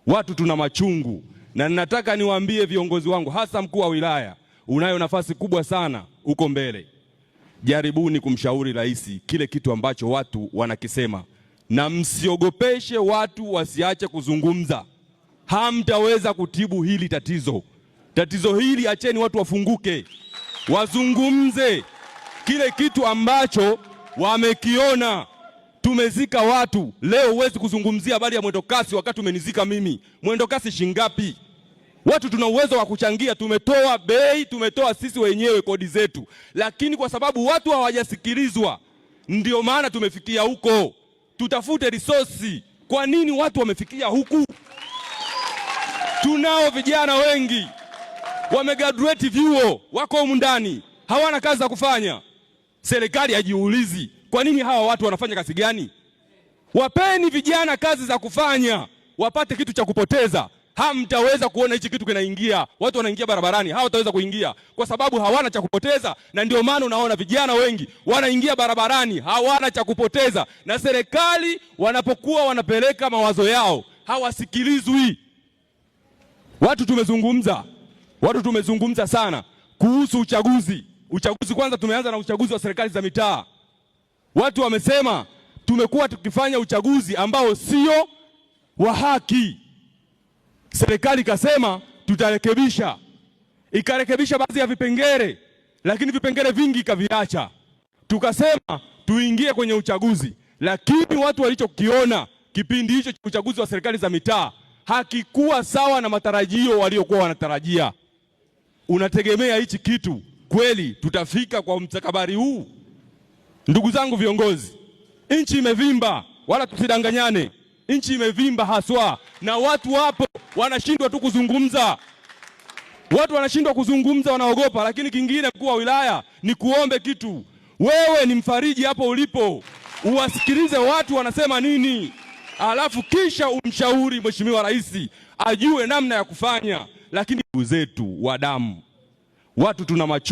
Watu tuna machungu, na ninataka niwaambie viongozi wangu, hasa mkuu wa wilaya, unayo nafasi kubwa sana uko mbele. Jaribuni kumshauri rais kile kitu ambacho watu wanakisema, na msiogopeshe watu wasiache kuzungumza. Hamtaweza kutibu hili tatizo. Tatizo hili acheni watu wafunguke, wazungumze kile kitu ambacho wamekiona. Tumezika watu leo, huwezi kuzungumzia habari ya mwendokasi wakati umenizika mimi. Mwendokasi shingapi? Watu tuna uwezo wa kuchangia, tumetoa bei, tumetoa sisi wenyewe kodi zetu, lakini kwa sababu watu hawajasikilizwa ndio maana tumefikia huko. Tutafute resource. Kwa nini watu wamefikia huku? Tunao vijana wengi wamegraduate vyuo, wako humu ndani, hawana kazi za kufanya. Serikali hajiulizi kwa nini hawa watu wanafanya kazi gani? Wapeni vijana kazi za kufanya, wapate kitu cha kupoteza. Hamtaweza kuona hichi kitu kinaingia, watu wanaingia barabarani, hawataweza kuingia kwa sababu hawana cha kupoteza. Na ndio maana unaona vijana wengi wanaingia barabarani, hawana cha kupoteza. Na serikali wanapokuwa wanapeleka mawazo yao hawasikilizwi. Watu tumezungumza sana kuhusu uchaguzi. Kwanza tumeanza na uchaguzi wa serikali za mitaa. Watu wamesema tumekuwa tukifanya uchaguzi ambao sio wa haki. Serikali ikasema tutarekebisha, ikarekebisha baadhi ya vipengele, lakini vipengele vingi ikaviacha. Tukasema tuingie kwenye uchaguzi, lakini watu walichokiona kipindi hicho cha uchaguzi wa serikali za mitaa hakikuwa sawa na matarajio waliokuwa wanatarajia. Unategemea hichi kitu kweli tutafika kwa mstakabali huu? Ndugu zangu viongozi, nchi imevimba, wala tusidanganyane. Nchi imevimba haswa, na watu wapo wanashindwa tu kuzungumza. Watu wanashindwa kuzungumza, wanaogopa. Lakini kingine, mkuu wa wilaya, ni kuombe kitu. Wewe ni mfariji hapo ulipo, uwasikilize watu wanasema nini, alafu kisha umshauri Mheshimiwa Rais ajue namna ya kufanya. Lakini ndugu zetu wa damu, watu tuna macho